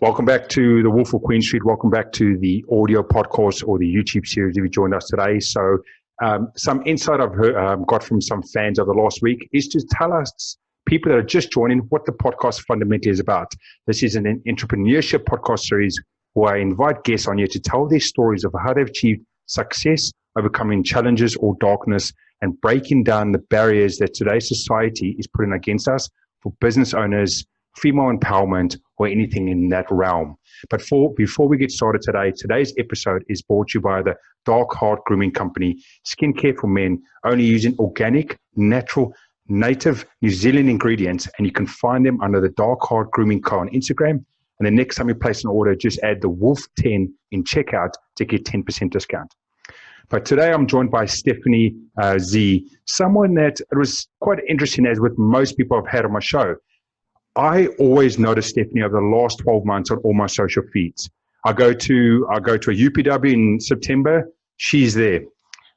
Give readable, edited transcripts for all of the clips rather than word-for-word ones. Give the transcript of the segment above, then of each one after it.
Welcome back to the Wolf of Queen Street. Welcome back to the audio podcast or the YouTube series if you joined us today. So some insight I've got from some fans over the last week is to tell us, people that are just joining, what the podcast fundamentally is about. This is an entrepreneurship podcast series where I invite guests on here to tell their stories of how they've achieved success, overcoming challenges or darkness, and breaking down the barriers that today's society is putting against us for business owners, female empowerment, or anything in that realm. But before we get started today, today's episode is brought to you by the Dark Heart Grooming Company, skincare for men, only using organic, natural, native New Zealand ingredients, and you can find them under the Dark Heart Grooming Co. on Instagram. And the next time you place an order, just add the Wolf10 in checkout to get 10% discount. But today I'm joined by Stephanie Z, someone that it was quite interesting, as with most people I've had on my show. I always noticed Stephanie over the last 12 months on all my social feeds. I go to a UPW in September. She's there.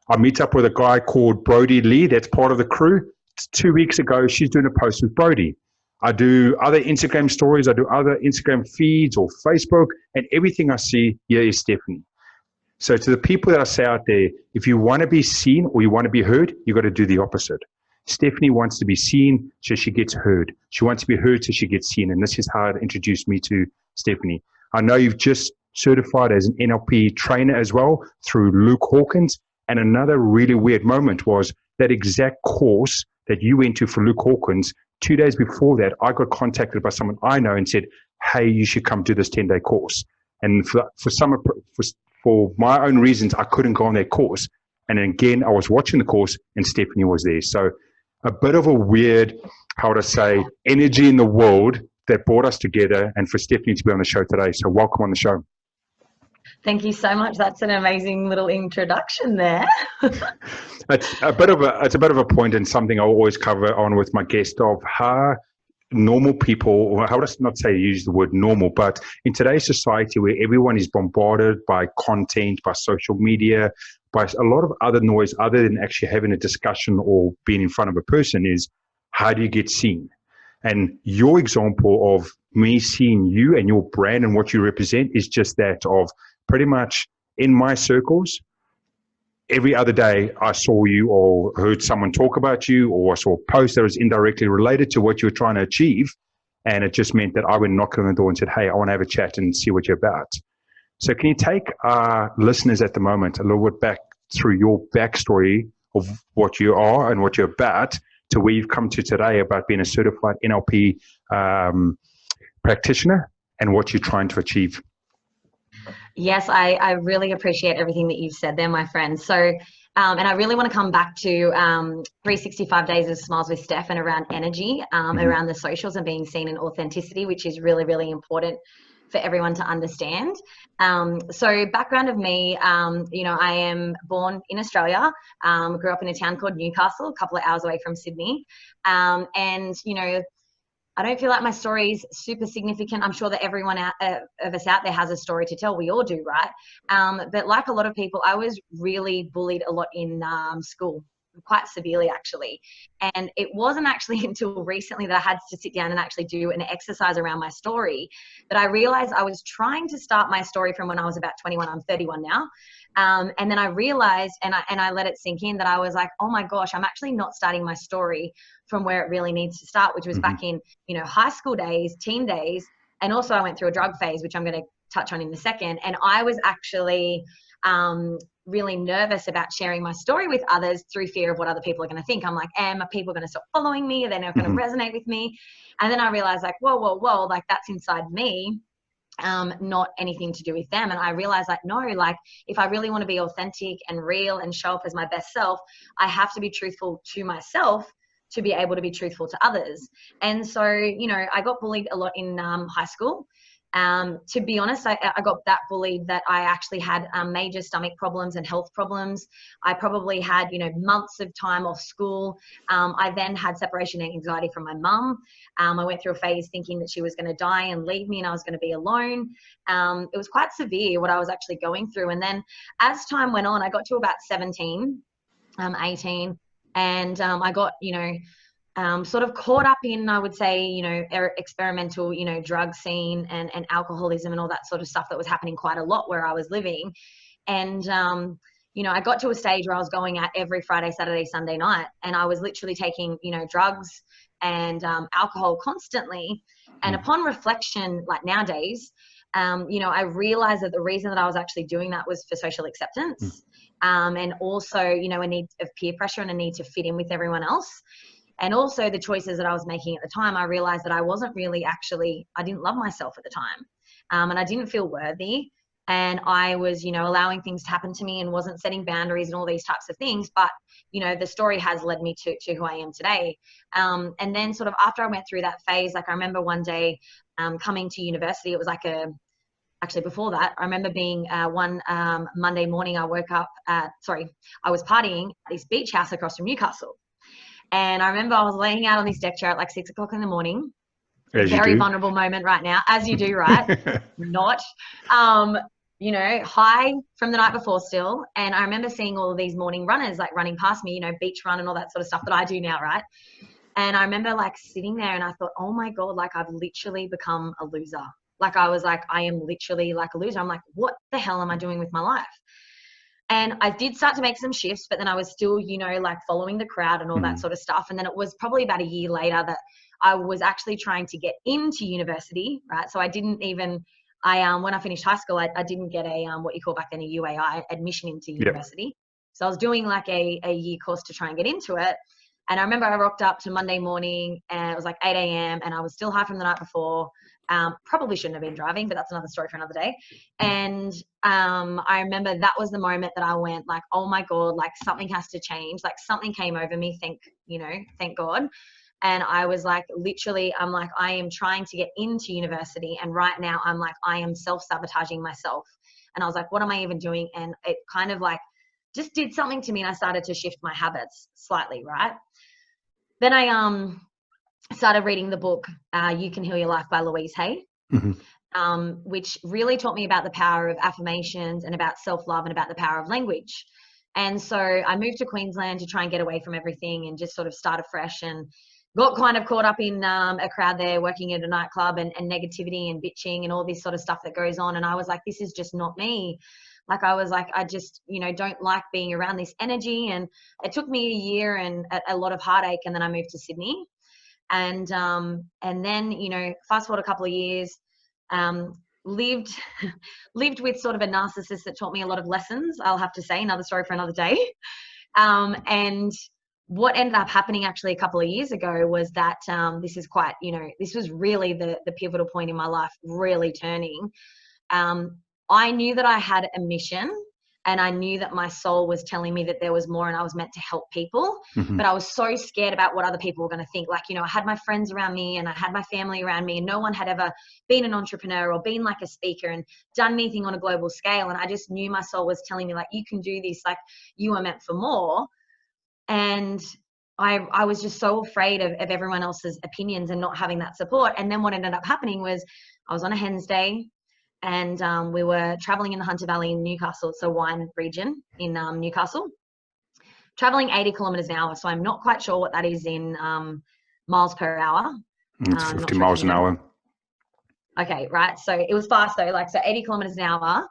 I meet up with a guy called Brody Lee. That's part of the crew. 2 weeks ago, she's doing a post with Brody. I do other Instagram stories. I do other Instagram feeds or Facebook, and everything I see here is Stephanie. So to the people that I say out there, if you want to be seen or you want to be heard, you got to do the opposite. Stephanie wants to be seen so she gets heard. She wants to be heard so she gets seen. And this is how it introduced me to Stephanie. I know you've just certified as an NLP trainer as well through Luke Hawkins. And another really weird moment was that exact course that you went to for Luke Hawkins. 2 days before that, I got contacted by someone I know and said, hey, you should come do this 10-day course. And for my own reasons, I couldn't go on that course. And again, I was watching the course and Stephanie was there. So a bit of a weird, how would I say, energy in the world that brought us together, and for Stephanie to be on the show today. So welcome on the show. Thank you so much. That's an amazing little introduction there. It's a bit of a point, and something I always cover on with my guest, of how normal people, or how would I not say use the word normal, but in today's society where everyone is bombarded by content, by social media, by a lot of other noise other than actually having a discussion or being in front of a person, is how do you get seen? And your example of me seeing you and your brand and what you represent is just that of pretty much in my circles. Every other day I saw you or heard someone talk about you, or I saw a post that was indirectly related to what you were trying to achieve. And it just meant that I went knocking on the door and said, hey, I want to have a chat and see what you're about. So can you take our listeners at the moment a little bit back through your backstory of what you are and what you're about to where you've come to today about being a certified NLP practitioner and what you're trying to achieve? Yes, I really appreciate everything that you've said there, my friend. So, and I really want to come back to 365 Days of Smiles with Steph and around energy, around the socials and being seen in authenticity, which is really, really important for everyone to understand. So background of me, I am born in Australia, grew up in a town called Newcastle, a couple of hours away from Sydney. And, I don't feel like my story is super significant. I'm sure that everyone of us out there has a story to tell. We all do, right? But like a lot of people, I was really bullied a lot in school, quite severely actually. And it wasn't actually until recently that I had to sit down and actually do an exercise around my story that I realized I was trying to start my story from when I was about 21. I'm 31 now. And then I realized, and I let it sink in, that I was like, oh my gosh, I'm actually not starting my story from where it really needs to start, which was back in, high school days, teen days. And also I went through a drug phase, which I'm going to touch on in a second. And I was actually really nervous about sharing my story with others through fear of what other people are going to think. I'm like, are people going to stop following me? Are they not going to resonate with me? And then I realized like, whoa, like that's inside me. Not anything to do with them. And I realized like, no, like if I really want to be authentic and real and show up as my best self, I have to be truthful to myself to be able to be truthful to others. And so, I got bullied a lot in high school. To be honest, I got that bullied that I actually had major stomach problems and health problems. I probably had, months of time off school. I then had separation anxiety from my mum. I went through a phase thinking that she was going to die and leave me and I was going to be alone. It was quite severe what I was actually going through. And then as time went on, I got to about 17, 18, and I got, sort of caught up in, I would say, experimental, drug scene and alcoholism and all that sort of stuff that was happening quite a lot where I was living. And, I got to a stage where I was going out every Friday, Saturday, Sunday night, and I was literally taking, drugs and alcohol constantly. And upon reflection, like nowadays, I realized that the reason that I was actually doing that was for social acceptance, and also, a need of peer pressure and a need to fit in with everyone else. And also the choices that I was making at the time, I realized that I wasn't really I didn't love myself at the time. And I didn't feel worthy. And I was, allowing things to happen to me and wasn't setting boundaries and all these types of things. But, the story has led me to who I am today. And then sort of after I went through that phase, like I remember one day coming to university, it was like actually before that, I remember being one Monday morning, I woke up, I was partying at this beach house across from Newcastle. And I remember I was laying out on this deck chair at like 6 o'clock in the morning. Very vulnerable moment right now, as you do, right? Not, high from the night before still. And I remember seeing all of these morning runners like running past me, beach run and all that sort of stuff that I do now, right? And I remember like sitting there and I thought, oh my God, like I've literally become a loser. Like I was like, I am literally like a loser. I'm like, what the hell am I doing with my life? And I did start to make some shifts, but then I was still, like following the crowd and all that sort of stuff. And then it was probably about a year later that I was actually trying to get into university, right? So I didn't even, when I finished high school, I didn't get a, what you call back then a UAI, admission into university. So I was doing like a year course to try and get into it. And I remember I rocked up to Monday morning and it was like 8 a.m. and I was still high from the night before. Probably shouldn't have been driving, but that's another story for another day. And I remember that was the moment that I went like, oh my God, like something has to change. Like something came over me, thank God. And I was like, literally, I'm like, I am trying to get into university. And right now I'm like, I am self-sabotaging myself. And I was like, what am I even doing? And it kind of like just did something to me. And I started to shift my habits slightly, right? Then I started reading the book, You Can Heal Your Life by Louise Hay, which really taught me about the power of affirmations and about self-love and about the power of language. And so I moved to Queensland to try and get away from everything and just sort of start afresh, and got kind of caught up in a crowd there working at a nightclub and negativity and bitching and all this sort of stuff that goes on. And I was like, this is just not me. Like I was like, I just, don't like being around this energy. And it took me a year and a lot of heartache. And then I moved to Sydney. And then, fast forward a couple of years, lived with sort of a narcissist that taught me a lot of lessons, I'll have to say, another story for another day. And what ended up happening actually a couple of years ago was that this is quite, this was really the pivotal point in my life, really turning. I knew that I had a mission, and I knew that my soul was telling me that there was more and I was meant to help people. But I was so scared about what other people were going to think. Like, I had my friends around me and I had my family around me, and no one had ever been an entrepreneur or been like a speaker and done anything on a global scale. And I just knew my soul was telling me like, you can do this, like you are meant for more. And I was just so afraid of everyone else's opinions and not having that support. And then what ended up happening was I was on a hen's day, and we were traveling in the Hunter Valley in Newcastle. It's a wine region in Newcastle, traveling 80 kilometers an hour. So I'm not quite sure what that is in miles per hour. It's 50 miles an hour. Okay, right. So it was fast though, like, so 80 kilometers an hour.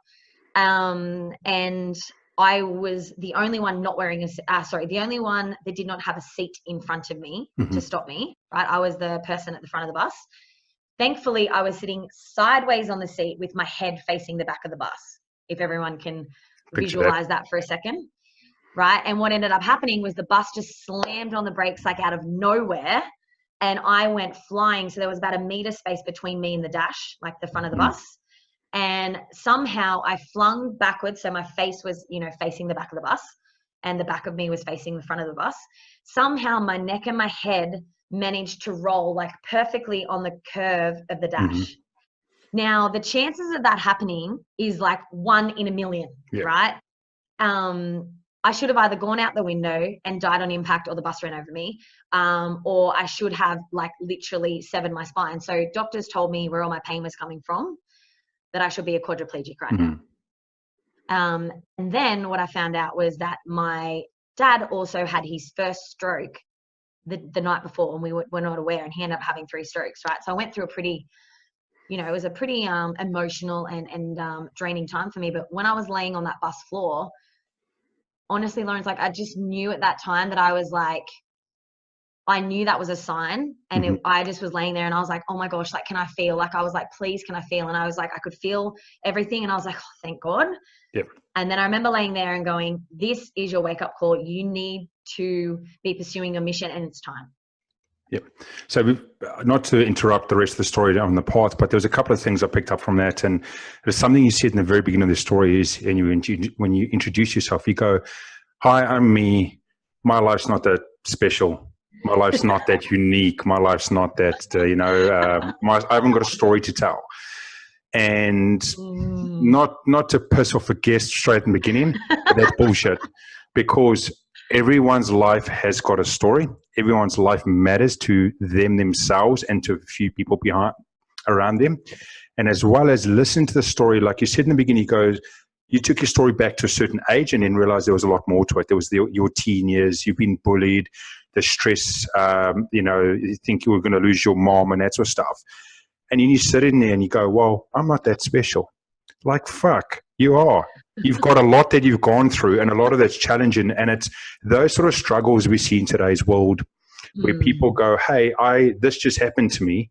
And I was the only one not wearing the only one that did not have a seat in front of me to stop me, right? I was the person at the front of the bus. Thankfully, I was sitting sideways on the seat with my head facing the back of the bus, if everyone can visualize that for a second, right? And what ended up happening was the bus just slammed on the brakes like out of nowhere, and I went flying. So there was about a meter space between me and the dash, like the front of the bus. And somehow I flung backwards. So my face was, facing the back of the bus, and the back of me was facing the front of the bus. Somehow my neck and my head managed to roll like perfectly on the curve of the dash. Now, the chances of that happening is like 1 in a million, right? I should have either gone out the window and died on impact, or the bus ran over me, or I should have like literally severed my spine. So doctors told me where all my pain was coming from, that I should be a quadriplegic right now. And then what I found out was that my dad also had his first stroke the night before, and we were not aware, and he ended up having 3 strokes, right? So I went through a pretty, it was a pretty emotional and draining time for me. But when I was laying on that bus floor, honestly, Lauren's, like, I just knew at that time that I was like, I knew that was a sign. And I just was laying there and I was like, oh my gosh, like, can I feel? Like, I was like, please, can I feel? And I was like, I could feel everything. And I was like, oh, thank God. Yep. And then I remember laying there and going, this is your wake up call. You need to be pursuing a mission, and it's time. Yep. So not to interrupt the rest of the story on the path, but there's a couple of things I picked up from that. And there's something you said in the very beginning of the story is, and when you introduce yourself, you go, hi, I'm me. My life's not that special. My life's not that unique. My life's not that, I haven't got a story to tell. And not to piss off a guest straight in the beginning, but that's bullshit. Because everyone's life has got a story. Everyone's life matters to them themselves and to a few people around them. And as well as listen to the story, like you said in the beginning, you took your story back to a certain age and then realized there was a lot more to it. There was your teen years, you've been bullied, the stress, you think you were going to lose your mom and that sort of stuff. And then you sit in there and you go, well, I'm not that special. Like, fuck, you are. You've got a lot that you've gone through, and a lot of that's challenging. And it's those sort of struggles we see in today's world where people go, hey, this just happened to me,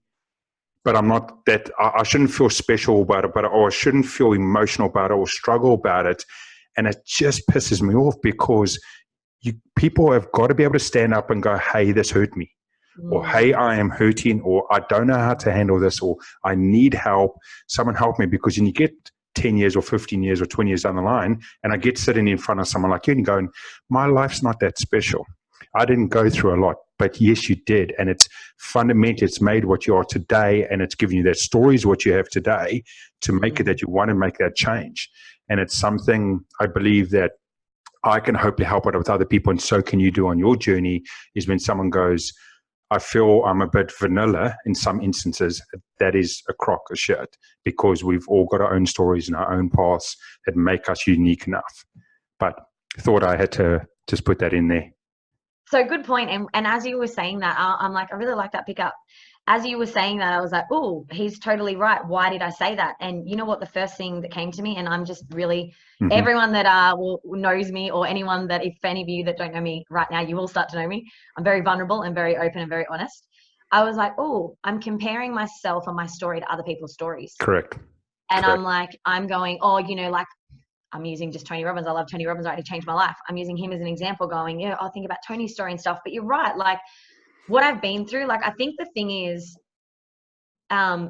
but I'm not that, I shouldn't feel special about it, or I shouldn't feel emotional about it or struggle about it. And it just pisses me off because people have got to be able to stand up and go, hey, this hurt me. Or, hey, I am hurting, or I don't know how to handle this, or I need help. Someone help me. Because when you get 10 years or 15 years or 20 years down the line, and I get sitting in front of someone like you and going, my life's not that special. I didn't go through a lot, but yes, you did. And it's fundamental. It's made what you are today, and it's given you that stories what you have today to make it that you want to make that change. And it's something I believe that I can hopefully help out with other people, and so can you do on your journey, is when someone goes, I feel I'm a bit vanilla in some instances. That is a crock of shit, because we've all got our own stories and our own paths that make us unique enough. But I thought I had to just put that in there. So good point. And as you were saying that, I'm like, I really like that pickup. As you were saying that, I was like, oh, he's totally right. Why did I say that? And you know what, the first thing that came to me, and I'm just really, everyone that knows me, or anyone that, if any of you that don't know me right now, you will start to know me. I'm very vulnerable and very open and very honest. I was like, oh, I'm comparing myself and my story to other people's stories. Correct. And I'm like, I'm going, oh, like, I'm using just Tony Robbins. I love Tony Robbins. He changed my life. I'm using him as an example, going, yeah, I'll think about Tony's story and stuff. But you're right. Like, what I've been through, like, I think the thing is,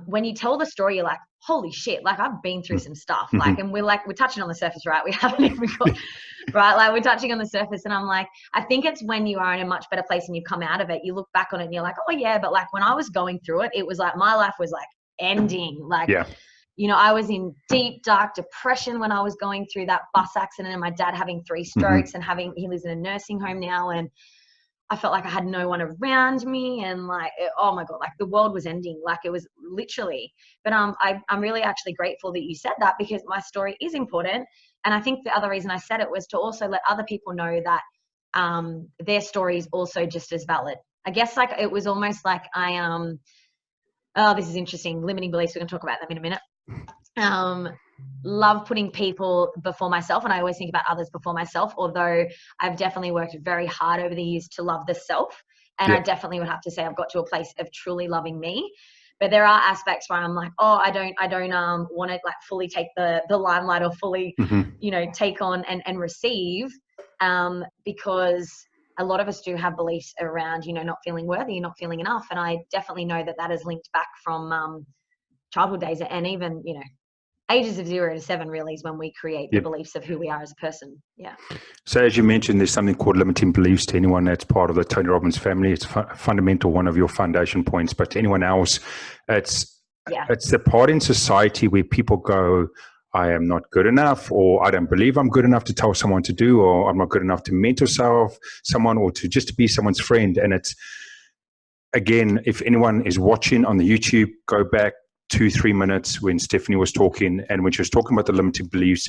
when you tell the story, you're like, holy shit, like, I've been through some stuff. Like, and we're touching on the surface, right? We haven't even got, right? Like, we're touching on the surface. And I'm like, I think it's when you are in a much better place and you come out of it, you look back on it and you're like, oh yeah, but like, when I was going through it, it was like, my life was like ending. Like, yeah. I was in deep, dark depression when I was going through that bus accident, and my dad having 3 strokes and he lives in a nursing home now. And I felt like I had no one around me, and like, oh my God, like the world was ending. Like, it was literally, but I'm really actually grateful that you said that, because my story is important. And I think the other reason I said it was to also let other people know that their story is also just as valid. I guess, like, it was almost like oh, this is interesting. Limiting beliefs. We're going to talk about them in a minute. Love putting people before myself, and I always think about others before myself, although I've definitely worked very hard over the years to love the self, and I definitely would have to say I've got to a place of truly loving me. But there are aspects where I'm like, oh, I don't want to like fully take the limelight, or fully take on and receive, because a lot of us do have beliefs around not feeling worthy, not feeling enough. And I definitely know that is linked back from childhood days, and even ages of 0 to 7 really is when we create the beliefs of who we are as a person. Yeah. So as you mentioned, there's something called limiting beliefs. To anyone that's part of the Tony Robbins family, it's fundamental, one of your foundation points. But to anyone else, it's the part in society where people go, I am not good enough, or I don't believe I'm good enough to tell someone to do, or I'm not good enough to mentor someone, or to just be someone's friend. And it's, again, if anyone is watching on the YouTube, go back 2-3 minutes when Stephanie was talking, and when she was talking about the limiting beliefs,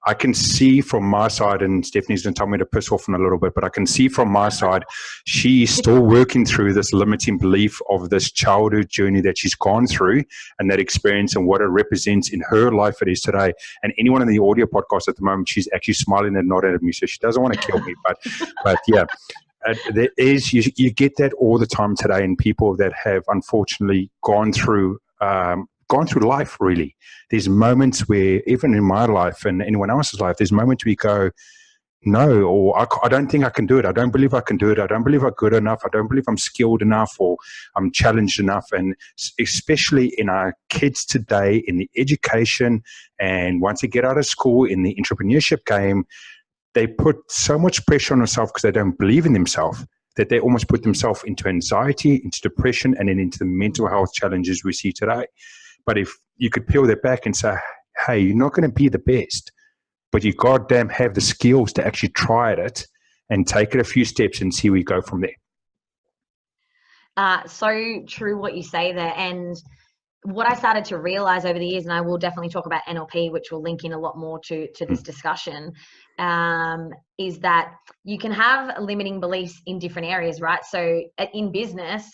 I can see from my side, and Stephanie's going to tell me to piss off in a little bit, but I can see from my side, she's still working through this limiting belief of this childhood journey that she's gone through and that experience and what it represents in her life it is today. And anyone in the audio podcast at the moment, she's actually smiling and nodding at me, so she doesn't want to kill me, but yeah. There is, you get that all the time today in people that have unfortunately gone through life, really. There's moments where, even in my life and anyone else's life, there's moments where you go, no, or I don't think I can do it. I don't believe I can do it. I don't believe I'm good enough. I don't believe I'm skilled enough, or I'm challenged enough. And especially in our kids today, in the education, and once they get out of school, in the entrepreneurship game, they put so much pressure on themselves because they don't believe in themselves, that they almost put themselves into anxiety, into depression, and then into the mental health challenges we see today. But if you could peel that back and say, hey, you're not going to be the best, but you goddamn have the skills to actually try it and take it a few steps and see where you go from there. So true what you say there. And what I started to realize over the years, and I will definitely talk about NLP, which will link in a lot more to this discussion, is that you can have limiting beliefs in different areas, right? So in business,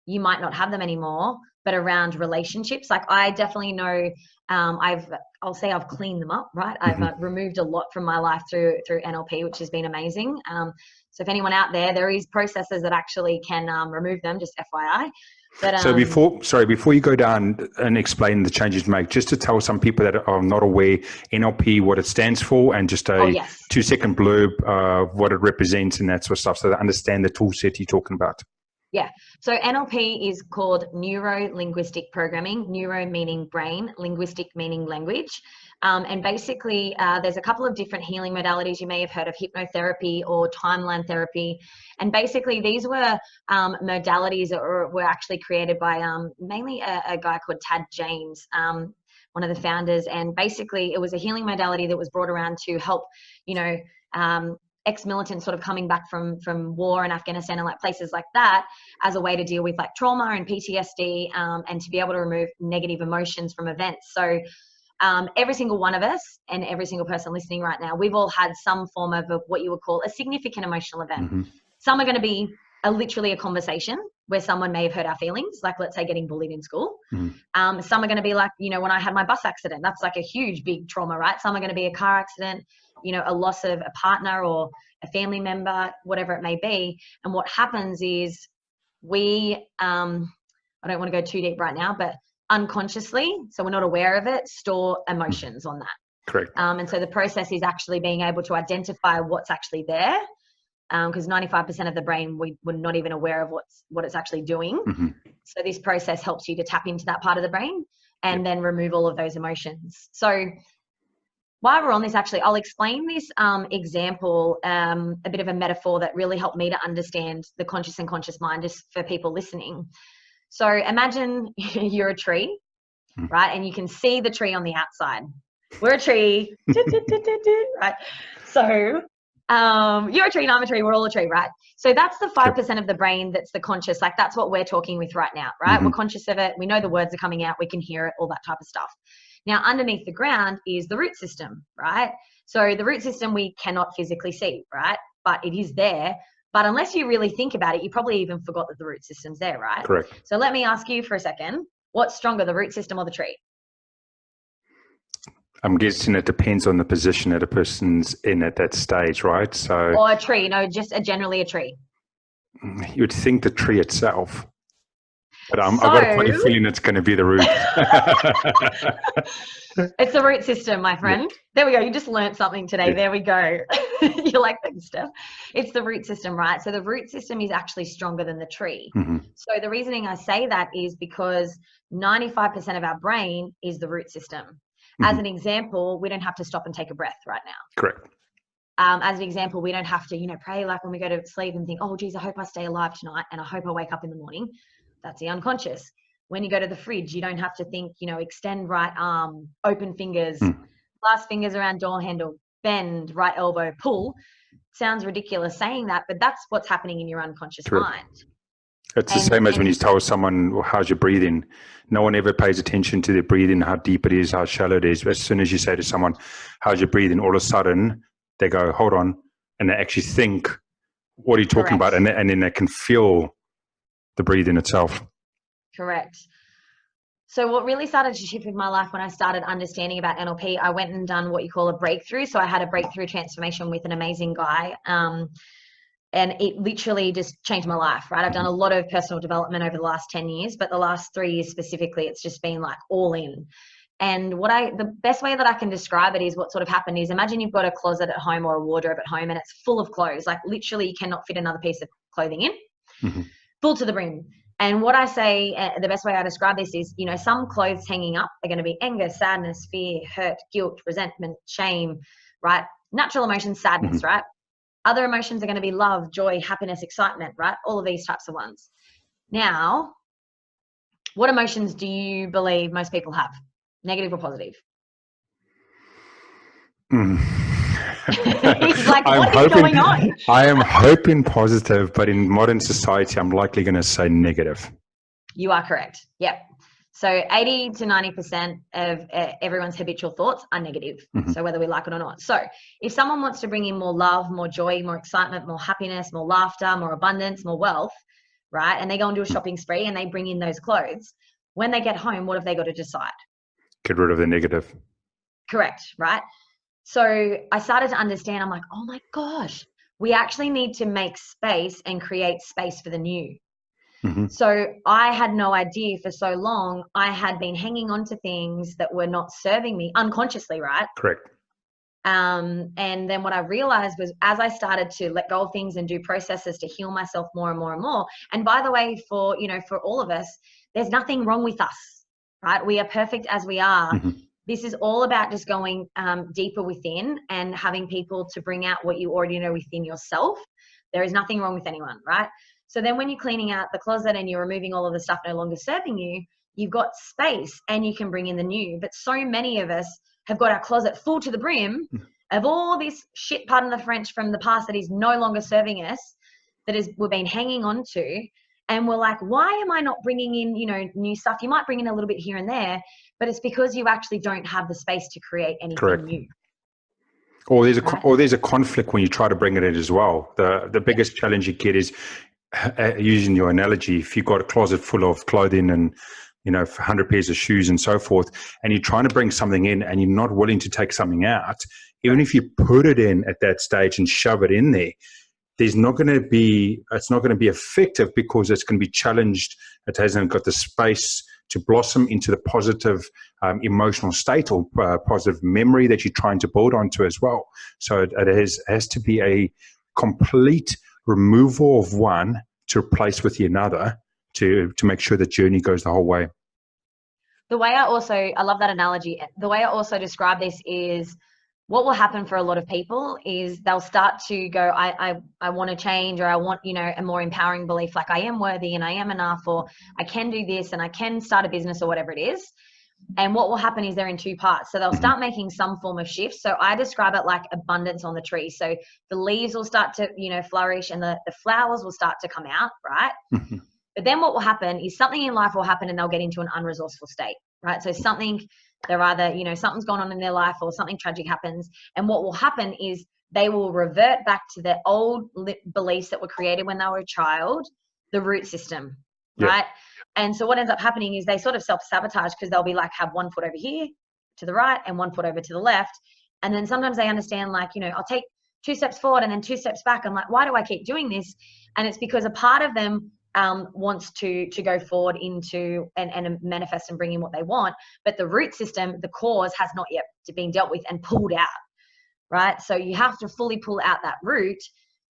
you might not have them anymore, but around relationships, like I definitely know, I'll say I've cleaned them up, right? I've removed a lot from my life through NLP, which has been amazing. So if anyone out there, there is processes that actually can remove them, just FYI. But, so before you go down and explain the changes you make, just to tell some people that are not aware, NLP, what it stands for, and just a 2-second blurb of what it represents and that sort of stuff, so they understand the tool set you're talking about. Yeah. So NLP is called neuro-linguistic programming, neuro meaning brain, linguistic meaning language. And basically, there's a couple of different healing modalities. You may have heard of hypnotherapy or timeline therapy. And basically, these were modalities that were actually created by mainly a guy called Tad James, one of the founders. And basically, it was a healing modality that was brought around to help, ex-militants sort of coming back from war in Afghanistan and like places like that, as a way to deal with like trauma and PTSD, and to be able to remove negative emotions from events. So every single one of us and every single person listening right now, we've all had some form of what you would call a significant emotional event. Some are going to be literally a conversation where someone may have hurt our feelings, like let's say getting bullied in school. Some are going to be like, when I had my bus accident, that's like a huge, big trauma, right? Some are going to be a car accident, a loss of a partner or a family member, whatever it may be. And what happens is we, I don't want to go too deep right now, but unconsciously, so we're not aware of it, store emotions on that. Correct. And so the process is actually being able to identify what's actually there, because 95% of the brain, we're not even aware of what it's actually doing. So this process helps you to tap into that part of the brain and then remove all of those emotions. So while we're on this, actually, I'll explain this example, a bit of a metaphor that really helped me to understand the conscious and conscious mind, just for people listening. So imagine you're a tree, right? And you can see the tree on the outside. We're a tree, right? So you're a tree and I'm a tree, we're all a tree, right? So that's the 5% of the brain that's the conscious, like that's what we're talking with right now, right? We're conscious of it. We know the words are coming out. We can hear it, all that type of stuff. Now, underneath the ground is the root system, right? So the root system we cannot physically see, right? But it is there. But unless you really think about it, you probably even forgot that the root system's there, right? Correct. So let me ask you for a second, what's stronger, the root system or the tree? I'm guessing it depends on the position that a person's in at that stage, right? So, or a tree, just generally a tree. You would think the tree itself. But I've got a funny feeling it's going to be the root. It's the root system, my friend. Yeah. There we go. You just learned something today. Yeah. There we go. You like that stuff. It's the root system, right? So the root system is actually stronger than the tree. So the reasoning I say that is because 95% of our brain is the root system. As an example, we don't have to stop and take a breath right now. Correct. As an example, we don't have to, pray like when we go to sleep and think, oh, geez, I hope I stay alive tonight and I hope I wake up in the morning. That's the unconscious. When you go to the fridge, you don't have to think, extend right arm, open fingers, last fingers around door handle, bend, right elbow, pull. Sounds ridiculous saying that, but that's what's happening in your unconscious mind. It's the same as when you tell someone, well, how's your breathing? No one ever pays attention to their breathing, how deep it is, how shallow it is. But as soon as you say to someone, how's your breathing? All of a sudden, they go, hold on. And they actually think, what are you talking about? And then they can feel the breathing itself. Correct. So what really started to shift with my life when I started understanding about NLP, I went and done what you call a breakthrough. So I had a breakthrough transformation with an amazing guy. And it literally just changed my life, right? I've done a lot of personal development over the last 10 years, but the last 3 years specifically, it's just been like all in. And the best way that I can describe it is what sort of happened is, imagine you've got a closet at home or a wardrobe at home and it's full of clothes, like literally you cannot fit another piece of clothing in, full to the brim. And what I say, the best way I describe this is, you know, some clothes hanging up are going to be anger, sadness, fear, hurt, guilt, resentment, shame, right? Natural emotions, sadness, right? Other emotions are going to be love, joy, happiness, excitement, right? All of these types of ones. Now, what emotions do you believe most people have? Negative or positive? He's like, what is going on? I am hoping positive, but in modern society, I'm likely going to say negative. You are correct. Yep. So 80 to 90% of everyone's habitual thoughts are negative. So whether we like it or not. So if someone wants to bring in more love, more joy, more excitement, more happiness, more laughter, more abundance, more wealth, right? And they go and do a shopping spree and they bring in those clothes. When they get home, what have they got to decide? Get rid of the negative. Correct, right? So I started to understand, I'm like, oh my gosh, we actually need to make space and create space for the new. So I had no idea for so long. I had been hanging on to things that were not serving me unconsciously, right? Correct. And then what I realized was, as I started to let go of things and do processes to heal myself more and more and more. And by the way, for all of us, there's nothing wrong with us, right? We are perfect as we are. This is all about just going deeper within and having people to bring out what you already know within yourself. There is nothing wrong with anyone, right? So then when you're cleaning out the closet and you're removing all of the stuff no longer serving you, you've got space and you can bring in the new. But so many of us have got our closet full to the brim of all this shit, pardon the French, from the past that is no longer serving us, we've been hanging on to. And we're like, why am I not bringing in, new stuff? You might bring in a little bit here and there, but it's because you actually don't have the space to create anything new. Or there's a conflict when you try to bring it in as well. The biggest challenge you get is, using your analogy, if you've got a closet full of clothing and 100 pairs of shoes and so forth, and you're trying to bring something in and you're not willing to take something out, even if you put it in at that stage and shove it in there, it's not going to be effective because it's going to be challenged. It hasn't got the space to blossom into the positive emotional state or positive memory that you're trying to build onto as well. So it has to be a complete removal of one to replace with the another to make sure the journey goes the whole way. The way I love that analogy. The way I also describe this is, what will happen for a lot of people is they'll start to go, I want to change, or I want, a more empowering belief, like I am worthy and I am enough, or I can do this and I can start a business or whatever it is. And what will happen is they're in two parts. So they'll start making some form of shift. So I describe it like abundance on the tree. So the leaves will start to, flourish and the flowers will start to come out, right? But then what will happen is something in life will happen and they'll get into an unresourceful state, right? So they're either, something's gone on in their life or something tragic happens. And what will happen is they will revert back to their old beliefs that were created when they were a child, the root system, right? And so what ends up happening is they sort of self-sabotage, because they'll be like, have 1 foot over here to the right and 1 foot over to the left. And then sometimes they understand, like, I'll take 2 steps forward and then 2 steps back. I'm like, why do I keep doing this? And it's because a part of them wants to go forward into and manifest and bring in what they want. But the root system, the cause, has not yet been dealt with and pulled out, right? So you have to fully pull out that root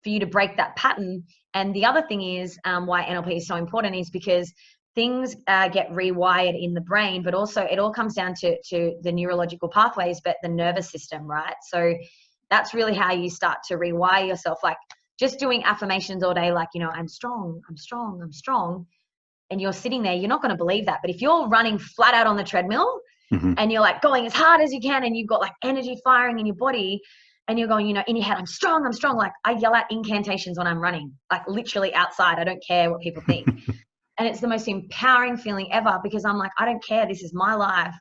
for you to break that pattern. And the other thing is why NLP is so important is because things get rewired in the brain, but also it all comes down to the neurological pathways, but the nervous system, right? So that's really how you start to rewire yourself. Like just doing affirmations all day, like, I'm strong, I'm strong, I'm strong. And you're sitting there, you're not going to believe that. But if you're running flat out on the treadmill and you're like going as hard as you can and you've got like energy firing in your body, and you're going, you know, in your head, I'm strong. Like I yell out incantations when I'm running, like literally outside. I don't care what people think. And it's the most empowering feeling ever, because I'm like, I don't care. This is my life.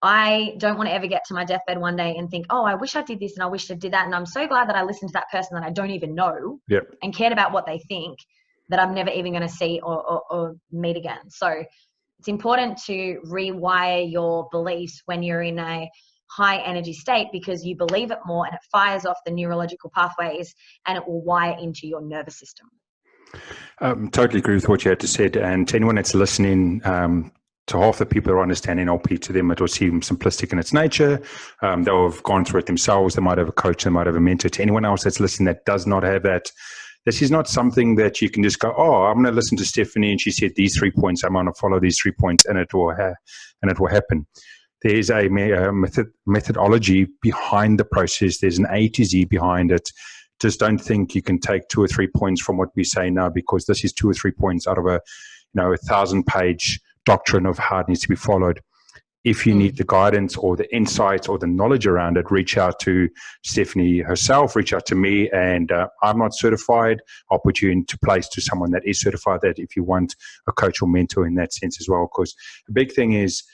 I don't want to ever get to my deathbed one day and think, oh, I wish I did this and I wish I did that. And I'm so glad that I listened to that person that I don't even know and cared about what they think, that I'm never even going to see or meet again. So it's important to rewire your beliefs when you're in a high energy state, because you believe it more and it fires off the neurological pathways and it will wire into your nervous system. Totally agree with what you had to said. And to anyone that's listening, to half the people who understand NLP, to them it will seem simplistic in its nature. They'll have gone through it themselves. They might have a coach, they might have a mentor. To anyone else that's listening that does not have that, this is not something that you can just go, oh, I'm going to listen to Stephanie and she said these 3 points, I'm going to follow these 3 points and it will happen. There's a methodology behind the process. There's an A to Z behind it. Just don't think you can take 2 or 3 points from what we say now, because this is 2 or 3 points out of a 1,000-page doctrine of how it needs to be followed. If you need the guidance or the insights or the knowledge around it, reach out to Stephanie herself, reach out to me, and I'm not certified. I'll put you into place to someone that is certified, that if you want a coach or mentor in that sense as well. Because the big thing is,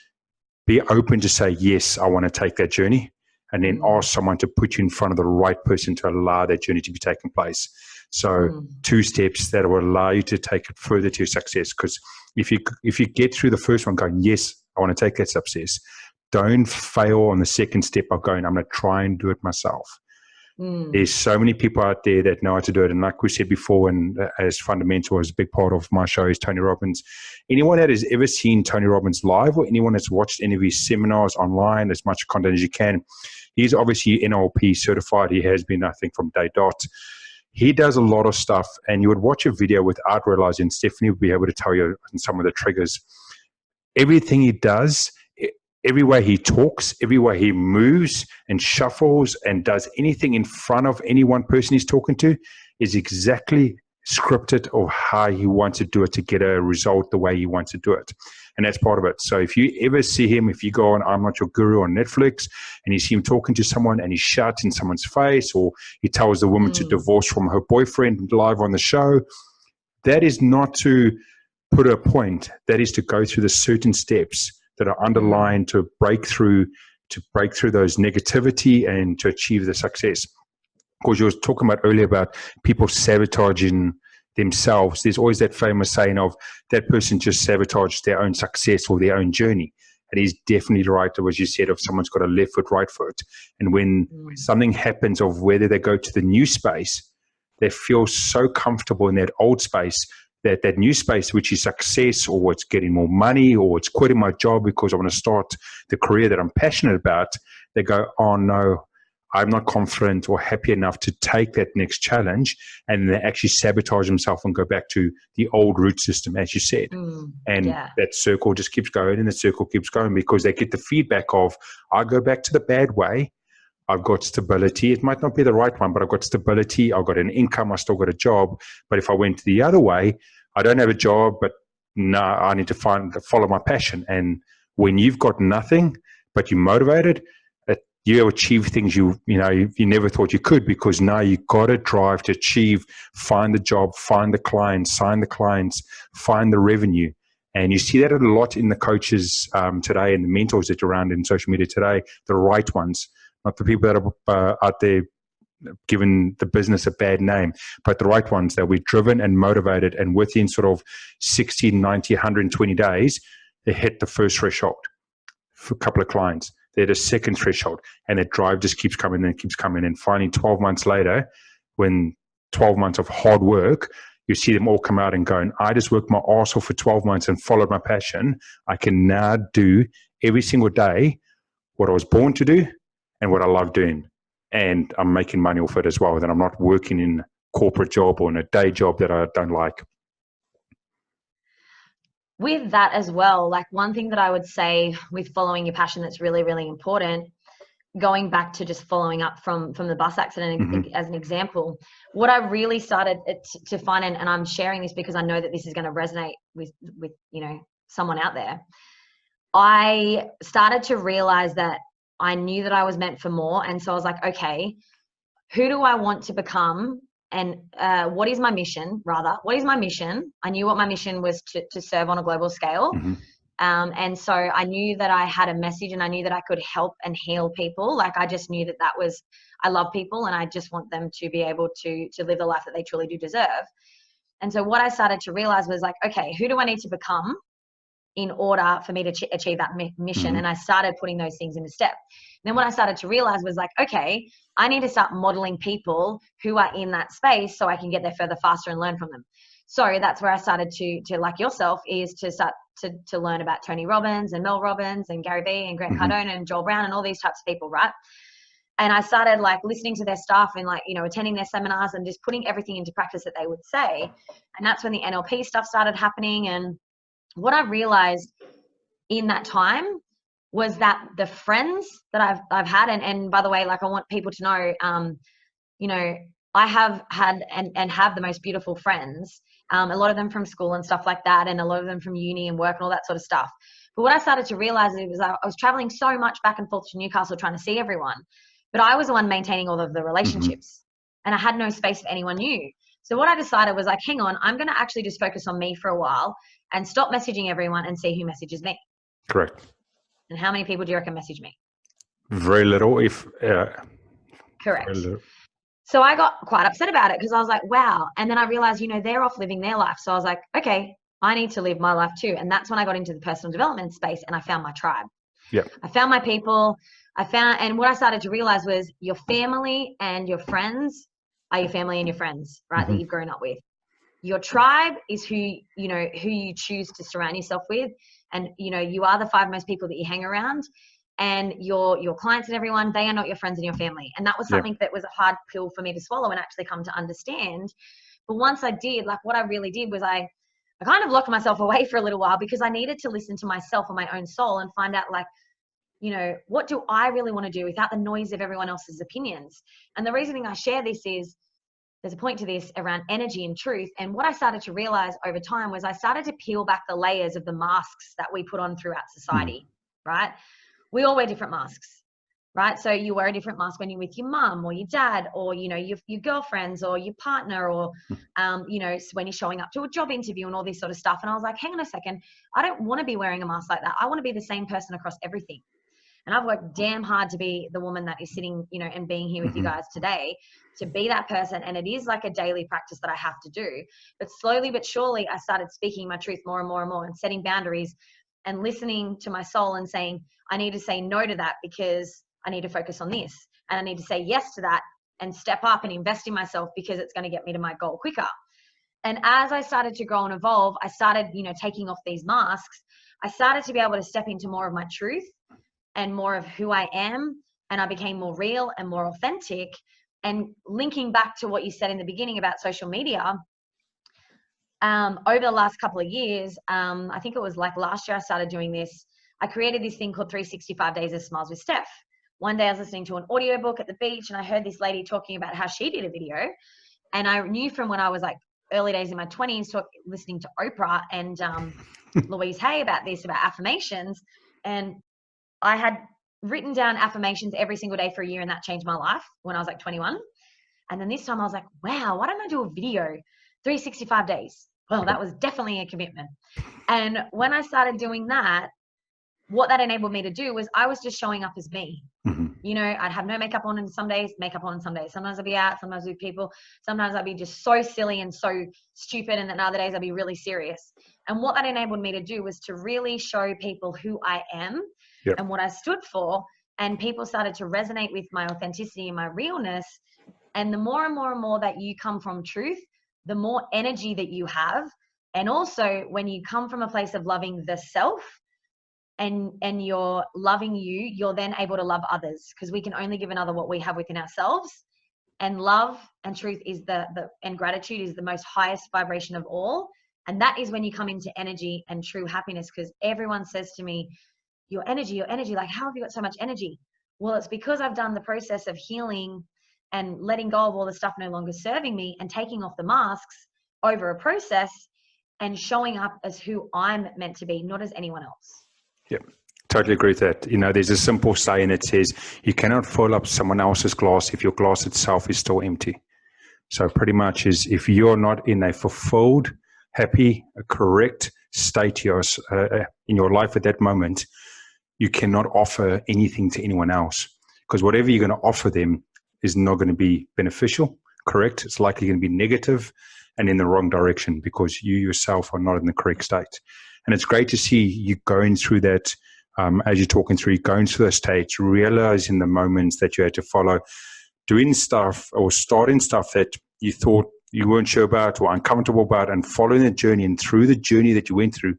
be open to say, yes, I want to take that journey, and then ask someone to put you in front of the right person to allow that journey to be taking place. So 2 steps that will allow you to take it further to success. Because if you get through the first one going, yes, I want to take that success, don't fail on the second step of going, I'm going to try and do it myself. There's so many people out there that know how to do it. And like we said before, and as fundamental, as a big part of my show is Tony Robbins. Anyone that has ever seen Tony Robbins live, or anyone that's watched any of his seminars online, as much content as you can, he's obviously NLP certified. He has been, I think, from day dot. He does a lot of stuff, and you would watch a video without realizing Stephanie would be able to tell you some of the triggers. Everything he does, every way he talks, every way he moves and shuffles and does anything in front of any one person he's talking to is exactly scripted of how he wants to do it to get a result the way he wants to do it. And that's part of it. So if you ever see him, if you go on I'm Not Your Guru on Netflix and you see him talking to someone and he shouts in someone's face, or he tells the woman to divorce from her boyfriend live on the show, that is not to put a point. That is to go through the certain steps that are underlined to break through those negativity and to achieve the success. Because you were talking about earlier about people sabotaging themselves. There's always that famous saying of that person just sabotaged their own success or their own journey. And he's definitely right, as you said, if someone's got a left foot, right foot. And when something happens of whether they go to the new space, they feel so comfortable in that old space, that new space, which is success, or it's getting more money, or it's quitting my job because I want to start the career that I'm passionate about, they go, oh no, I'm not confident or happy enough to take that next challenge. And they actually sabotage themselves and go back to the old root system, as you said. That circle just keeps going, and the circle keeps going, because they get the feedback of, I go back to the bad way, I've got stability. It might not be the right one, but I've got stability. I've got an income. I still got a job. But if I went the other way, I don't have a job, but no, I need to follow my passion. And when you've got nothing, but you're motivated, you achieve things you never thought you could, because now you got a drive to achieve, find the job, find the clients, sign the clients, find the revenue. And you see that a lot in the coaches today and the mentors that are around in social media today, the right ones. Not the people that are out there giving the business a bad name, but the right ones that we're driven and motivated, and within sort of 60, 90, 120 days, they hit the first threshold for a couple of clients. They hit a second threshold, and that drive just keeps coming and keeps coming. And finally, 12 months later, when 12 months of hard work, you see them all come out and going, I just worked my arse off for 12 months and followed my passion. I can now do every single day what I was born to do and what I love doing. And I'm making money off it as well. Then I'm not working in a corporate job or in a day job that I don't like. With that as well, like one thing that I would say with following your passion that's really, really important, going back to just following up from the bus accident as an example, what I really started to find, and I'm sharing this because I know that this is going to resonate with someone out there. I started to realize that I knew that I was meant for more. And so I was like, okay, who do I want to become? And what is my mission, rather? What is my mission? I knew what my mission was to serve on a global scale. Mm-hmm. And so I knew that I had a message, and I knew that I could help and heal people. Like, I just knew that was, I love people, and I just want them to be able to live the life that they truly do deserve. And so what I started to realize was like, okay, who do I need to become in order for me to achieve that mission? Mm-hmm. And I started putting those things into step. Then what I started to realize was like, okay, I need to start modeling people who are in that space so I can get there further faster and learn from them. So that's where I started to like yourself, is to start to learn about Tony Robbins and Mel Robbins and Gary Vee and Grant Mm-hmm. Cardone and Joel Brown and all these types of people, right? And I started like listening to their stuff and like, you know, attending their seminars and just putting everything into practice that they would say. And that's when the NLP stuff started happening. And what I realized in that time was that the friends that I've had, and by the way, like, I want people to know, you know, I have had and have the most beautiful friends, a lot of them from school and stuff like that, and a lot of them from uni and work and all that sort of stuff. But what I started to realize was I was traveling so much back and forth to Newcastle trying to see everyone, but I was the one maintaining all of the relationships, and I had no space for anyone new. So what I decided was like, hang on, I'm going to actually just focus on me for a while and stop messaging everyone and see who messages me. Correct. And how many people do you reckon message me? Very little, if correct. Very little. So I got quite upset about it because I was like, wow. And then I realized, you know, they're off living their life. So I was like, okay, I need to live my life too. And that's when I got into the personal development space and I found my tribe. Yeah. I found my people. And what I started to realize was your family and your friends are your family and your friends, right? Mm-hmm. That you've grown up with. Your tribe is who you choose to surround yourself with. And, you know, you are the 5 most people that you hang around. And your clients and everyone, they are not your friends and your family. And that was something that was a hard pill for me to swallow and actually come to understand. But once I did, like, what I really did was I kind of locked myself away for a little while because I needed to listen to myself and my own soul and find out, like, you know, what do I really want to do without the noise of everyone else's opinions? And the reasoning I share this is, there's a point to this around energy and truth. And what I started to realize over time was I started to peel back the layers of the masks that we put on throughout society, right? We all wear different masks, right? So you wear a different mask when you're with your mum or your dad or, you know, your girlfriends or your partner or, you know, when you're showing up to a job interview and all this sort of stuff. And I was like, hang on a second, I don't want to be wearing a mask like that. I want to be the same person across everything. And I've worked damn hard to be the woman that is sitting, you know, and being here with you guys today, to be that person. And it is like a daily practice that I have to do. But slowly but surely, I started speaking my truth more and more and more and setting boundaries and listening to my soul and saying, I need to say no to that because I need to focus on this. And I need to say yes to that and step up and invest in myself because it's going to get me to my goal quicker. And as I started to grow and evolve, I started, you know, taking off these masks. I started to be able to step into more of my truth and more of who I am. And I became more real and more authentic. And linking back to what you said in the beginning about social media, over the last couple of years, I think it was like last year I started doing this. I created this thing called 365 Days of Smiles with Steph. One day I was listening to an audiobook at the beach and I heard this lady talking about how she did a video. And I knew from when I was like early days in my 20s, listening to Oprah and Louise Hay about this, about affirmations. And I had written down affirmations every single day for a year, and that changed my life when I was like 21. And then this time I was like, wow, why don't I do a video 365 days? Well, that was definitely a commitment. And when I started doing that, what that enabled me to do was I was just showing up as me. You know, I'd have no makeup on some days, makeup on some days. Sometimes I'd be out, sometimes with people. Sometimes I'd be just so silly and so stupid. And then other days I'd be really serious. And what that enabled me to do was to really show people who I am and what I stood for. And people started to resonate with my authenticity and my realness. And the more and more and more that you come from truth, the more energy that you have. And also when you come from a place of loving the self, and you're loving you, you're then able to love others, because we can only give another what we have within ourselves. And love and truth is and gratitude is the most highest vibration of all. And that is when you come into energy and true happiness. Because everyone says to me, your energy, like, how have you got so much energy? Well, it's because I've done the process of healing and letting go of all the stuff no longer serving me and taking off the masks over a process and showing up as who I'm meant to be, not as anyone else. Yep. Totally agree with that. There's a simple saying that says you cannot fill up someone else's glass if your glass itself is still empty. So pretty much is if you're not in a fulfilled, happy, correct state in your life at that moment, you cannot offer anything to anyone else, because whatever you're going to offer them is not going to be beneficial, correct? It's likely going to be negative and in the wrong direction because you yourself are not in the correct state. And it's great to see you going through that. As you're talking through, going through those states, realizing the moments that you had to follow, doing stuff or starting stuff that you thought you weren't sure about or uncomfortable about, and following the journey. And through the journey that you went through,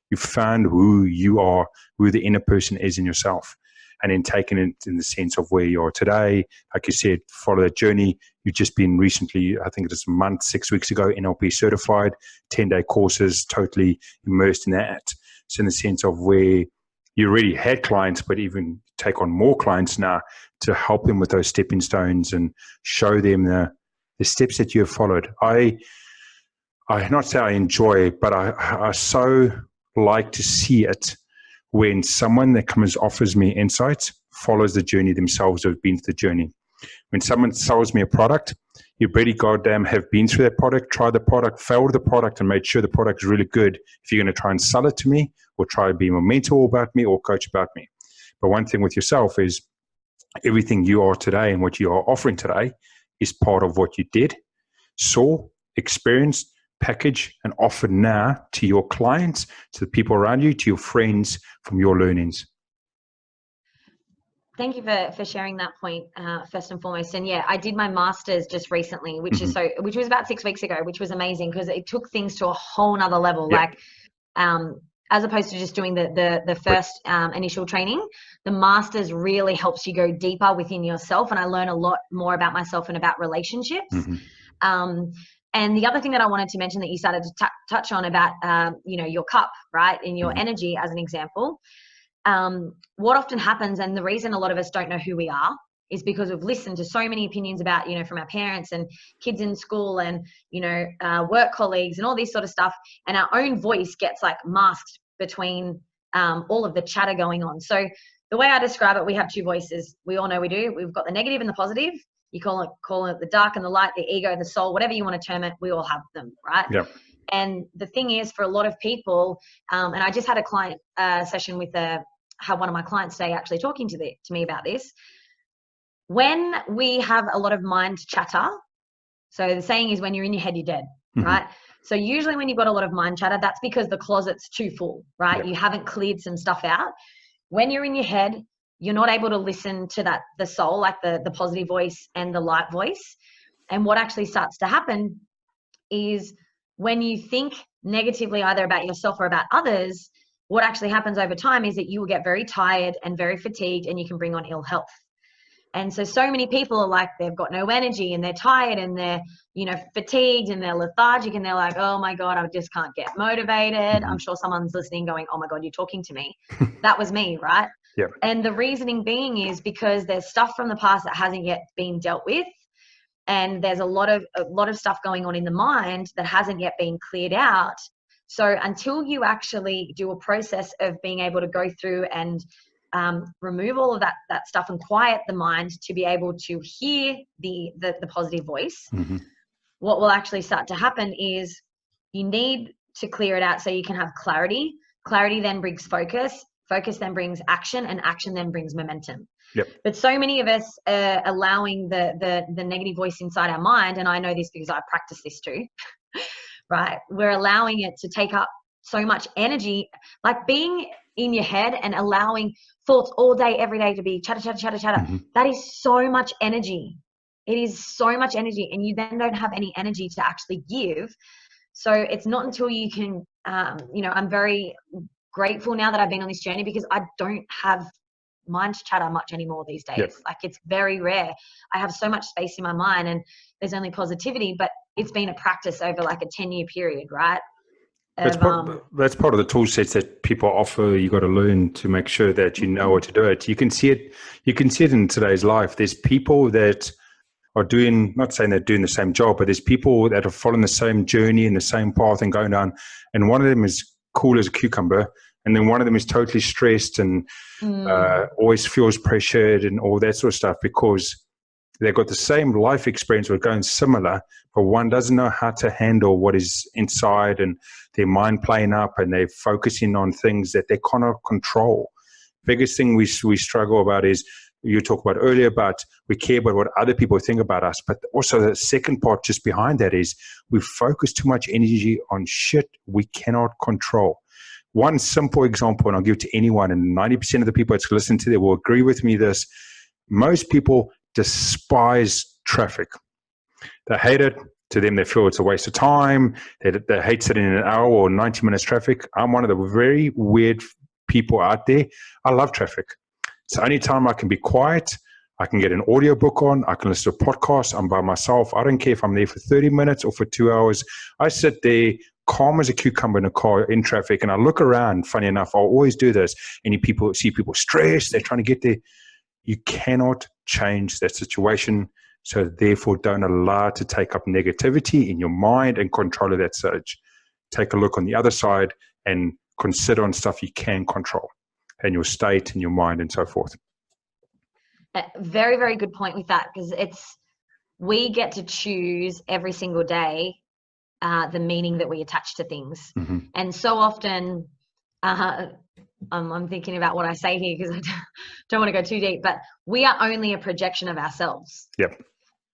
you found who you are, who the inner person is in yourself, and then taking it in the sense of where you are today. Like you said, follow that journey. You've just been recently, I think it was a month, 6 weeks ago, NLP certified, 10-day courses, totally immersed in that. So in the sense of where you already had clients, but even take on more clients now to help them with those stepping stones and show them the steps that you have followed. I not say I enjoy, but I so like to see it when someone that comes offers me insights, follows the journey themselves, have been through the journey. When someone sells me a product, you better goddamn have been through that product, tried the product, failed the product, and made sure the product is really good if you're going to try and sell it to me or try to be a mentor about me or coach about me. But one thing with yourself is everything you are today and what you are offering today is part of what you did, saw, experienced, packaged, and offered now to your clients, to the people around you, to your friends from your learnings. Thank you for sharing that point, first and foremost. And yeah, I did my master's just recently, which was about 6 weeks ago, which was amazing because it took things to a whole nother level. Yep. Like, as opposed to just doing the first initial training, the master's really helps you go deeper within yourself. And I learn a lot more about myself and about relationships. And the other thing that I wanted to mention that you started to touch on about, your cup, right? And your energy as an example. What often happens, and the reason a lot of us don't know who we are, is because we've listened to so many opinions about, from our parents and kids in school and, work colleagues and all this sort of stuff. And our own voice gets like masked between all of the chatter going on. So the way I describe it, we have two voices. We all know we do. We've got the negative and the positive. You call it the dark and the light, the ego, the soul, whatever you want to term it. We all have them, right? Yep. And the thing is, for a lot of people, and I just had a client session with had one of my clients today actually talking to me about this. When we have a lot of mind chatter, so the saying is when you're in your head, you're dead, right? So usually when you've got a lot of mind chatter, that's because the closet's too full, right? Yep. You haven't cleared some stuff out. When you're in your head, you're not able to listen to the soul, like the positive voice and the light voice. And what actually starts to happen is when you think negatively either about yourself or about others, what actually happens over time is that you will get very tired and very fatigued, and you can bring on ill health. And so many people are like, they've got no energy and they're tired and they're, fatigued and they're lethargic and they're like, oh my God, I just can't get motivated. I'm sure someone's listening going, oh my God, you're talking to me. That was me, right? Yeah. And the reasoning being is because there's stuff from the past that hasn't yet been dealt with. And there's a lot of stuff going on in the mind that hasn't yet been cleared out. So until you actually do a process of being able to go through and remove all of that stuff and quiet the mind to be able to hear the positive voice, what will actually start to happen is you need to clear it out so you can have clarity. Clarity then brings focus. Focus then brings action, and action then brings momentum. Yep. But so many of us are allowing the negative voice inside our mind, and I know this because I practice this too, right? We're allowing it to take up so much energy, like being in your head and allowing thoughts all day, every day to be chatter, chatter, chatter, chatter. That is so much energy. It is so much energy, and you then don't have any energy to actually give. So it's not until you can, I'm very grateful now that I've been on this journey because I don't have mind chatter much anymore these days. Yep. Like, it's very rare. I have so much space in my mind and there's only positivity, but it's been a practice over like a 10-year period, right? That's part of the tool sets that people offer. You got to learn to make sure that you know what to do it. You can see it. You can see it in today's life. There's people that are doing, not saying they're doing the same job, but there's people that are following the same journey and the same path and going down. And one of them is cool as a cucumber, And then one of them is totally stressed and always feels pressured and all that sort of stuff because they've got the same life experience or going similar, but one doesn't know how to handle what is inside and their mind playing up and they're focusing on things that they cannot control. Biggest thing we struggle about is, you talked about earlier, but we care about what other people think about us. But also the second part just behind that is we focus too much energy on shit we cannot control. One simple example, and I'll give it to anyone, and 90% of the people that's listening to this will agree with me this. Most people despise traffic. They hate it. To them, they feel it's a waste of time. They hate sitting in an hour or 90 minutes traffic. I'm one of the very weird people out there. I love traffic. It's the only time I can be quiet. I can get an audiobook on. I can listen to a podcast. I'm by myself. I don't care if I'm there for 30 minutes or for 2 hours. I sit there calm as a cucumber in a car in traffic, and I look around. Funny enough, I'll always do this. And you see people stressed. They're trying to get there. You cannot change that situation. So therefore, don't allow it to take up negativity in your mind and control of that surge. Take a look on the other side and consider on stuff you can control and your state and your mind and so forth. Very, very good point with that, because we get to choose every single day the meaning that we attach to things. Mm-hmm. And so often, I'm thinking about what I say here because I don't want to go too deep, but we are only a projection of ourselves. Yep.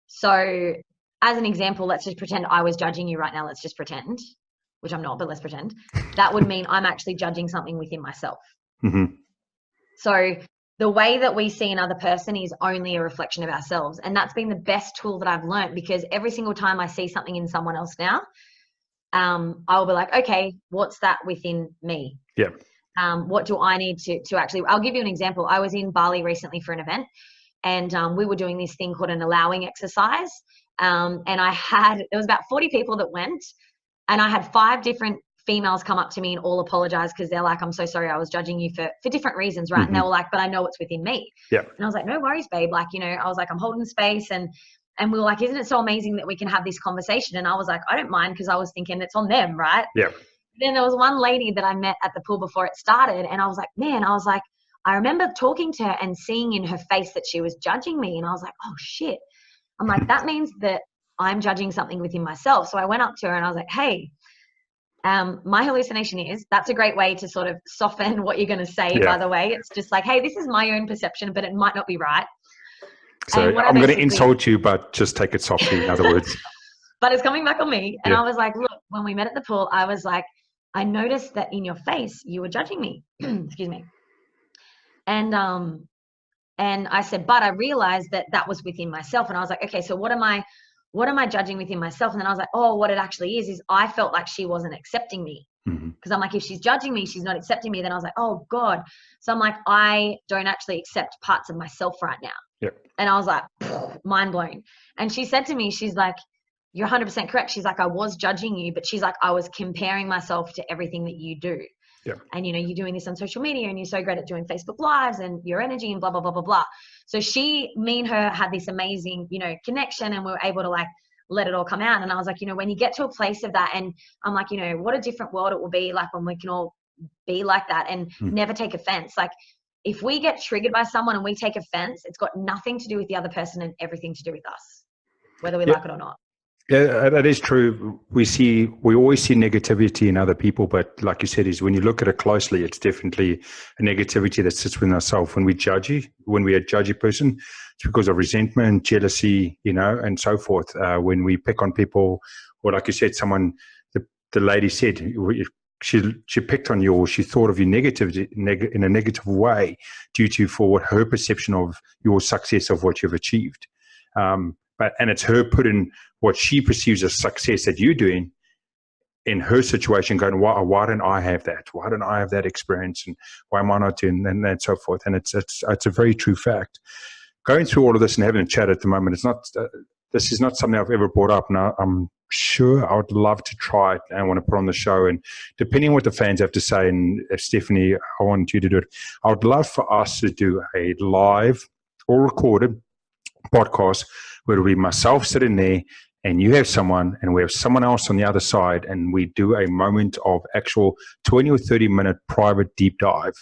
So as an example, let's just pretend I was judging you right now. Let's just pretend, which I'm not, but let's pretend. That would mean I'm actually judging something within myself. Mm-hmm. So the way that we see another person is only a reflection of ourselves. And that's been the best tool that I've learned, because every single time I see something in someone else now, I'll be like, okay, what's that within me? Yeah. What do I need to actually, I'll give you an example. I was in Bali recently for an event, and we were doing this thing called an allowing exercise. And there was about 40 people that went, and I had 5 different females come up to me and all apologize because they're like, I'm so sorry, I was judging you for different reasons, right? Mm-hmm. And they were like, but I know it's within me. Yeah. And I was like, no worries, babe. Like, I was like, I'm holding space. And we were like, isn't it so amazing that we can have this conversation? And I was like, I don't mind, because I was thinking it's on them, right? Yeah. Then there was one lady that I met at the pool before it started, and I was like, I remember talking to her and seeing in her face that she was judging me. And I was like, oh shit. I'm like, that means that I'm judging something within myself. So I went up to her and I was like, hey, my hallucination is, that's a great way to sort of soften what you're going to say, by the way. It's just like, hey, this is my own perception, but it might not be right. So I'm going to insult you, but just take it softly, in other words. But it's coming back on me. And I was like, look, when we met at the pool, I was like, I noticed that in your face, you were judging me. Excuse me. And I said, but I realized that was within myself. And I was like, okay, so what am I judging within myself? And then I was like, oh, what it actually is I felt like she wasn't accepting me. Because I'm like, if she's judging me, she's not accepting me. Then I was like, oh God. So I'm like, I don't actually accept parts of myself right now. Yep. And I was like, mind blown. And she said to me, she's like, you're 100% correct. She's like, I was judging you, but she's like, I was comparing myself to everything that you do. Yeah. And, you're doing this on social media, and you're so great at doing Facebook Lives and your energy and blah, blah, blah, blah, blah. So me and her had this amazing, connection, and we were able to like let it all come out. And I was like, when you get to a place of that, and I'm like, what a different world it will be like when we can all be like that and never take offense. Like, if we get triggered by someone and we take offense, it's got nothing to do with the other person and everything to do with us, whether we like it or not. Yeah, that is true. We always see negativity in other people, but like you said, is when you look at it closely, it's definitely a negativity that sits within ourselves. When we judge you, when we are a judgy person, it's because of resentment, jealousy, and so forth. When we pick on people, or like you said, the lady said, she picked on you, or she thought of you in a negative way for what her perception of your success of what you've achieved. And it's her putting what she perceives as success that you're doing in her situation, going, why don't I have that? Why don't I have that experience? And why am I not doing that? And so forth. And it's a very true fact. Going through all of this and having a chat at the moment, this is not something I've ever brought up. And I'm sure I would love to try it and I want to put on the show. And depending on what the fans have to say, and if Stephanie, I want you to do it, I would love for us to do a live or recorded podcast where it'll be myself sitting there and you have someone and we have someone else on the other side, and we do a moment of actual 20 or 30-minute private deep dive.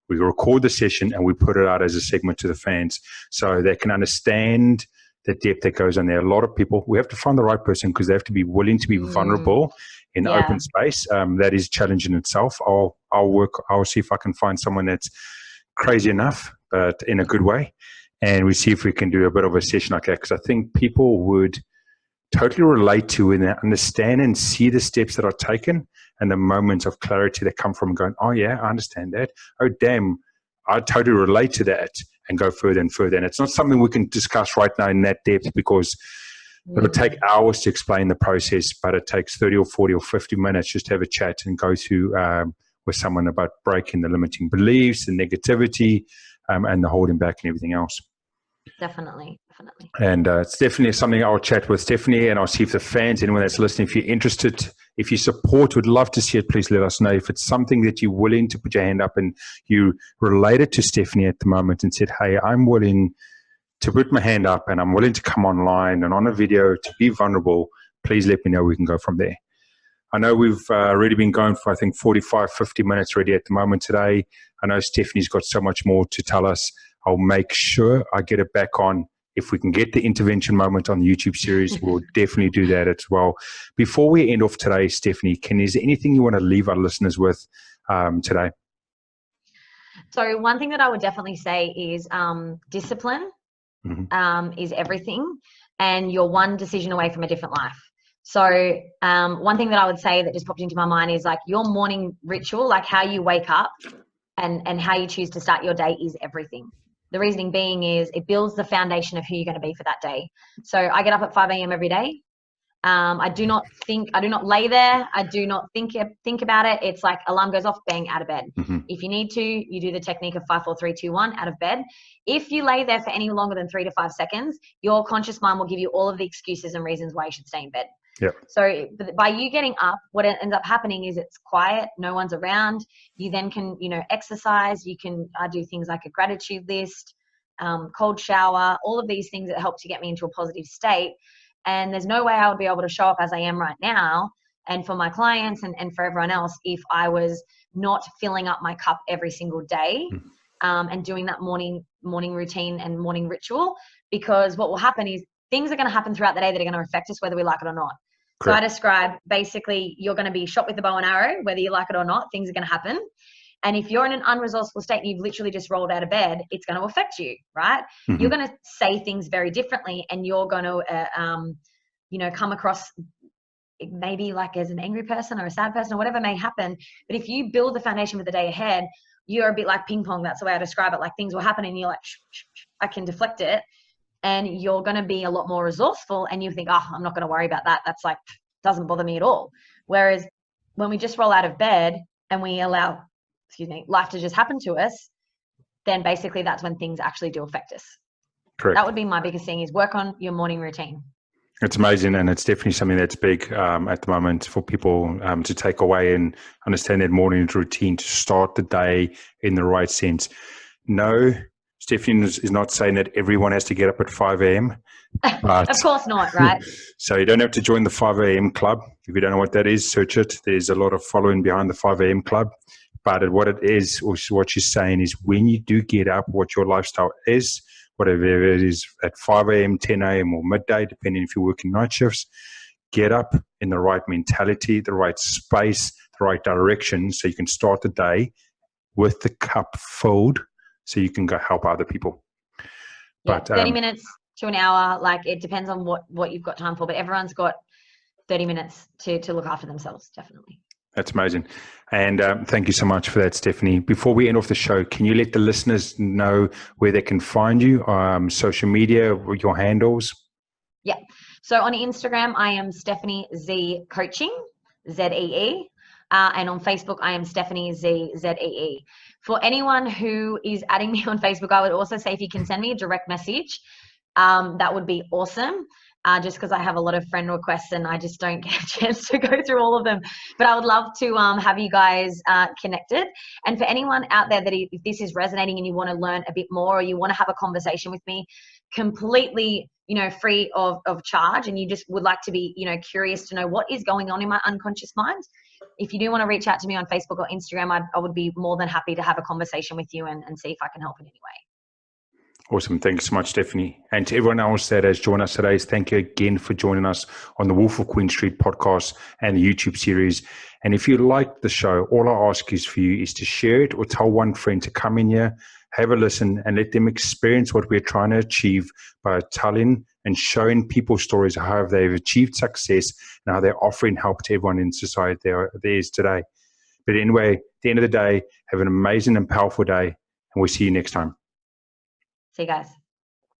We record the session and we put it out as a segment to the fans so they can understand the depth that goes on there. A lot of people, we have to find the right person because they have to be willing to be vulnerable in open space. That is challenge in itself. I'll see if I can find someone that's crazy enough, but in a good way. And we see if we can do a bit of a session like that, because I think people would totally relate to and understand and see the steps that are taken and the moments of clarity that come from going, oh yeah, I understand that. Oh damn, I totally relate to that, and go further and further. And it's not something we can discuss right now in that depth because it'll take hours to explain the process, but it takes 30 or 40 or 50 minutes just to have a chat and go through with someone about breaking the limiting beliefs, the negativity, and the holding back and everything else. Definitely. And it's definitely something I'll chat with Stephanie, and I'll see if the fans, anyone that's listening, if you're interested, if you support, would love to see it, please let us know. If it's something that you're willing to put your hand up and you related to Stephanie at the moment and said, hey, I'm willing to put my hand up and I'm willing to come online and on a video to be vulnerable, please let me know. We can go from there. I know we've already been going for, I think, 45, 50 minutes already at the moment today. I know Stephanie's got so much more to tell us. I'll make sure I get it back on. If we can get the intervention moment on the YouTube series, we'll definitely do that as well. Before we end off today, Stephanie, is there anything you want to leave our listeners with today? So one thing that I would definitely say is discipline is everything, and you're one decision away from a different life. So one thing that I would say that just popped into my mind is like your morning ritual, like how you wake up and how you choose to start your day is everything. The reasoning being is it builds the foundation of who you're going to be for that day. So I get up at 5 a.m. every day. I do not lay there. I do not think about it. It's like alarm goes off, bang, out of bed. If you need to, you do the technique of 5, 4, 3, 2, 1, out of bed. If you lay there for any longer than 3 to 5 seconds, your conscious mind will give you all of the excuses and reasons why you should stay in bed. Yep. So by you getting up, what ends up happening is it's quiet, no one's around. You then can, exercise. You can do things like a gratitude list, cold shower, all of these things that help to get me into a positive state. And there's no way I would be able to show up as I am right now and for my clients and for everyone else if I was not filling up my cup every single day and doing that morning routine and morning ritual. Because what will happen is things are going to happen throughout the day that are going to affect us whether we like it or not. Correct. So I describe basically you're going to be shot with a bow and arrow, whether you like it or not, things are going to happen. And if you're in an unresourceful state and you've literally just rolled out of bed, it's going to affect you, right? You're going to say things very differently, and you're going to, come across maybe like as an angry person or a sad person or whatever may happen. But if you build the foundation for the day ahead, you're a bit like ping pong. That's the way I describe it. Like things will happen and you're like, I can deflect it. And you're going to be a lot more resourceful, and you think, I'm not going to worry about that. That's like, doesn't bother me at all. Whereas when we just roll out of bed and we allow, life to just happen to us, then basically that's when things actually do affect us. Correct. That would be my biggest thing, is work on your morning routine. It's amazing, and it's definitely something that's big at the moment for people to take away and understand that morning routine to start the day in the right sense. No, Stephanie is not saying that everyone has to get up at 5 a.m. But, of course not, right? So you don't have to join the 5 a.m. club. If you don't know what that is, search it. There's a lot of following behind the 5 a.m. club. But what it is, or what she's saying is, when you do get up, what your lifestyle is, whatever it is, at 5 a.m., 10 a.m. or midday, depending if you're working night shifts, get up in the right mentality, the right space, the right direction, so you can start the day with the cup filled, so you can go help other people. Yeah, but 30 minutes to an hour, like it depends on what you've got time for, but everyone's got 30 minutes to look after themselves, definitely. That's amazing. And thank you so much for that, Stephanie. Before we end off the show, can you let the listeners know where they can find you, social media, your handles? Yeah. So on Instagram, I am Stephanie Z Coaching, ZEE. And on Facebook, I am Stephanie Z, ZEE. For anyone who is adding me on Facebook, I would also say if you can send me a direct message, that would be awesome. just because I have a lot of friend requests and I just don't get a chance to go through all of them. But I would love to have you guys connected. And for anyone out there that if this is resonating and you want to learn a bit more, or you want to have a conversation with me, completely, free of charge, and you just would like to be, curious to know what is going on in my unconscious mind, if you do want to reach out to me on Facebook or Instagram, I would be more than happy to have a conversation with you and see if I can help in any way. Awesome. Thank you so much, Stephanie. And to everyone else that has joined us today, thank you again for joining us on the Wolf of Queen Street podcast and the YouTube series. And if you like the show, all I ask is for you is to share it or tell one friend to come in here, have a listen, and let them experience what we're trying to achieve by telling and showing people stories of how they've achieved success and how they're offering help to everyone in society there is today. But anyway, at the end of the day, have an amazing and powerful day, and we'll see you next time. See you guys.